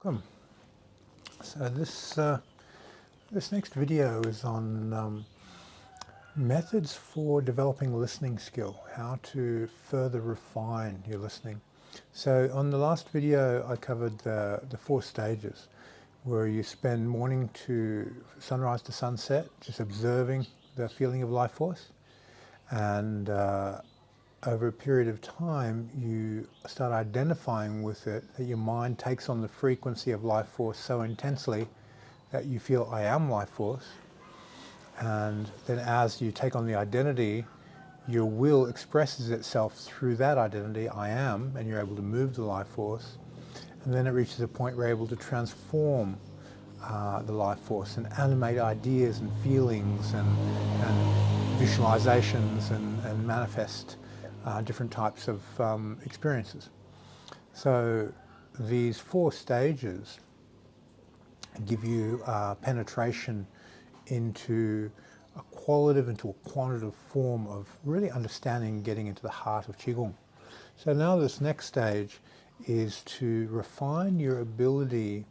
Welcome. So this next video is on methods for developing listening skill, how to further refine your listening. So on the last video I covered the 4 stages where you spend morning to sunrise to sunset just observing the feeling of life force, and over a period of time you start identifying with it, that your mind takes on the frequency of life force so intensely that you feel I am life force. And then as you take on the identity, your will expresses itself through that identity, I am, and you're able to move the life force. And then it reaches a point where you're able to transform the life force and animate ideas and feelings and visualizations and manifest different types of experiences. So these 4 stages give you penetration into a qualitative, into a quantitative form of really understanding, getting into the heart of Qigong. So now this next stage is to refine your ability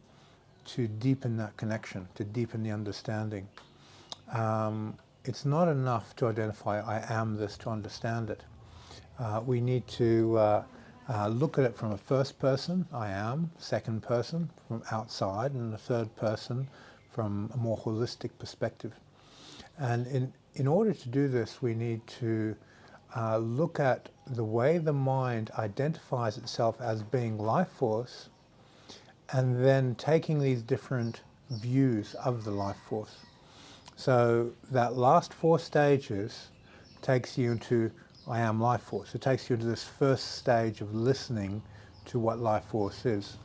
to deepen that connection, to deepen the understanding. It's not enough to identify I am this to understand it. We need to look at it from a first person, I am, second person from outside, and a third person from a more holistic perspective. And in order to do this, we need to look at the way the mind identifies itself as being life force, and then taking these different views of the life force. So that last 4 stages takes you into I am life force. It takes you to this first stage of listening to what life force is.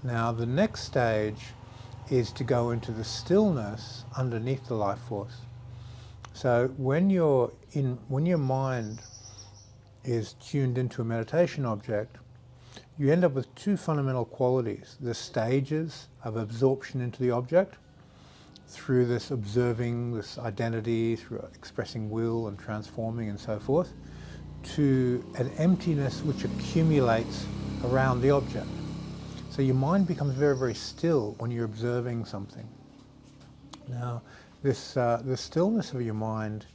Now the next stage is to go into the stillness underneath the life force. So when your mind is tuned into a meditation object, you end up with 2 fundamental qualities: the stages of absorption into the object through this observing, this identity, through expressing will and transforming and so forth, to an emptiness which accumulates around the object. So your mind becomes very, very still when you're observing something. Now, the stillness of your mind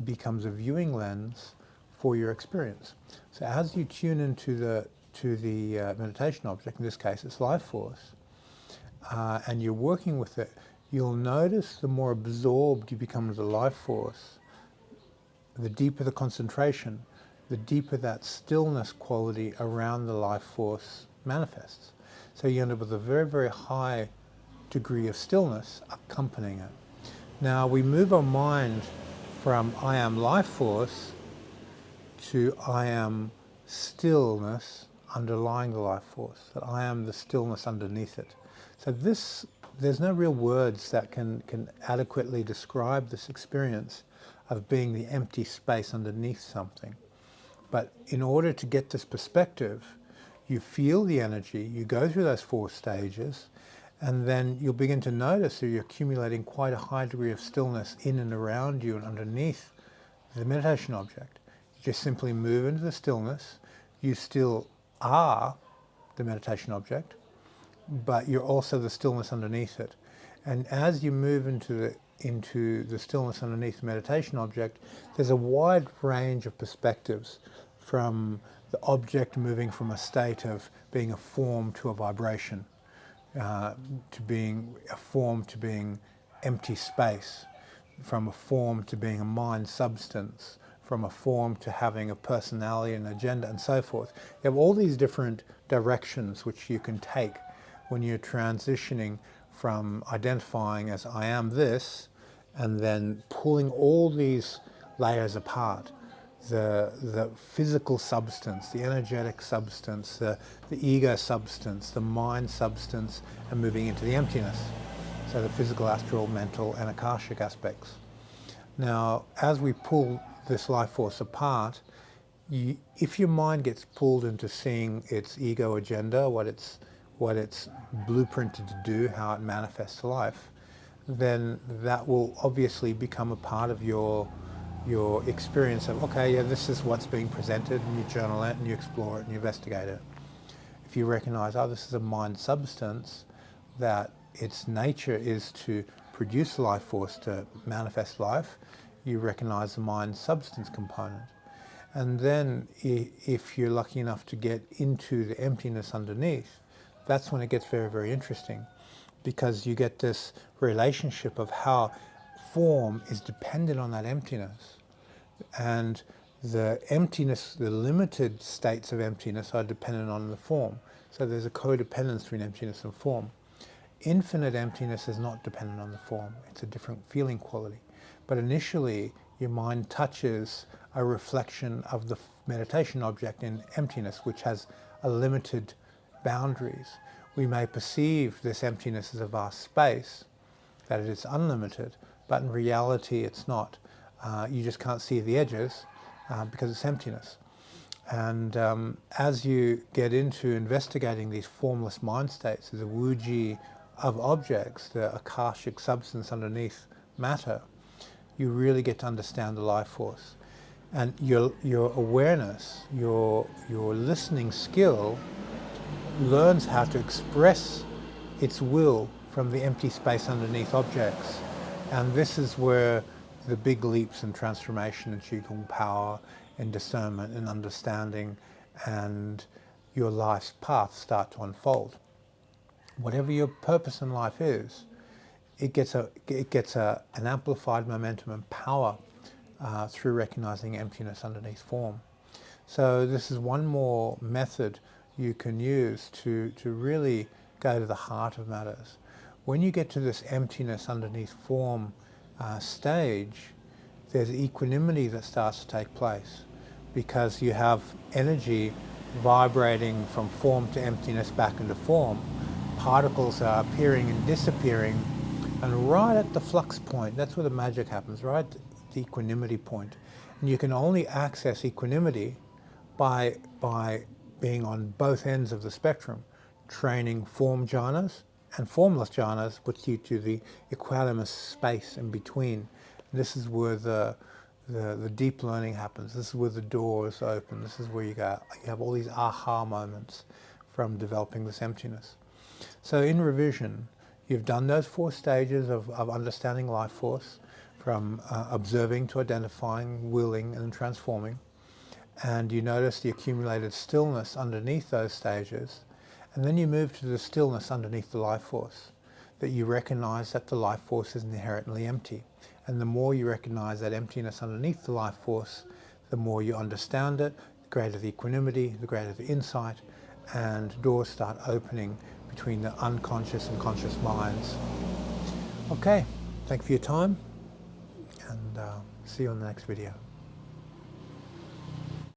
becomes a viewing lens for your experience. So as you tune into the meditation object, in this case it's life force, and you're working with it, you'll notice the more absorbed you become with the life force, the deeper the concentration, the deeper that stillness quality around the life force manifests. So you end up with a very, very high degree of stillness accompanying it. Now we move our mind from I am life force to I am stillness underlying the life force, that I am the stillness underneath it. So there's no real words that can adequately describe this experience of being the empty space underneath something. But in order to get this perspective, you feel the energy, you go through those 4 stages, and then you'll begin to notice that you're accumulating quite a high degree of stillness in and around you and underneath the meditation object. You just simply move into the stillness. You still are the meditation object, but you're also the stillness underneath it. And as you move into the stillness underneath the meditation object, there's a wide range of perspectives, from the object moving from a state of being a form to a vibration, to being a form to being empty space, from a form to being a mind substance, from a form to having a personality and agenda, and so forth. You have all these different directions which you can take when you're transitioning from identifying as I am this, and then pulling all these layers apart. The physical substance, the energetic substance, the ego substance, the mind substance, and moving into the emptiness. So the physical, astral, mental, and akashic aspects. Now, as we pull this life force apart, if your mind gets pulled into seeing its ego agenda, what it's blueprinted to do, how it manifests life, then that will obviously become a part of your experience of, okay, yeah, this is what's being presented, and you journal it, and you explore it, and you investigate it. If if you recognize, oh, this is a mind substance, that its nature is to produce life force, to manifest life, you recognize the mind substance component. And then if you're lucky enough to get into the emptiness underneath, that's when it gets very, very interesting, because you get this relationship of how form is dependent on that emptiness. And the emptiness, the limited states of emptiness are dependent on the form. So there's a codependence between emptiness and form. Infinite emptiness is not dependent on the form. It's a different feeling quality. But initially, your mind touches a reflection of the meditation object in emptiness, which has a limited boundaries. We may perceive this emptiness as a vast space, that it is unlimited, but in reality it's not. You just can't see the edges because it's emptiness. And as you get into investigating these formless mind states, the wuji of objects, the akashic substance underneath matter, you really get to understand the life force. And your awareness, your listening skill learns how to express its will from the empty space underneath objects. And this is where the big leaps in transformation and Qigong power and discernment and understanding and your life's path start to unfold. Whatever your purpose in life is, it gets an amplified momentum and power through recognizing emptiness underneath form. So this is one more method you can use to really go to the heart of matters. When you get to this emptiness underneath form stage, there's equanimity that starts to take place, because you have energy vibrating from form to emptiness back into form. Particles are appearing and disappearing, and right at the flux point, that's where the magic happens, right? The equanimity point. And you can only access equanimity by being on both ends of the spectrum, training form jhanas and formless jhanas puts you to the equanimous space in between. And this is where the deep learning happens. This is where the doors open. This is where you have all these aha moments from developing this emptiness. So in revision, you've done those 4 stages of understanding life force, from observing to identifying, willing, and transforming. And you notice the accumulated stillness underneath those stages. And then you move to the stillness underneath the life force, that you recognize that the life force is inherently empty. And the more you recognize that emptiness underneath the life force, the more you understand it, the greater the equanimity, the greater the insight, and doors start opening between the unconscious and conscious minds. Okay, thank you for your time, and see you on the next video.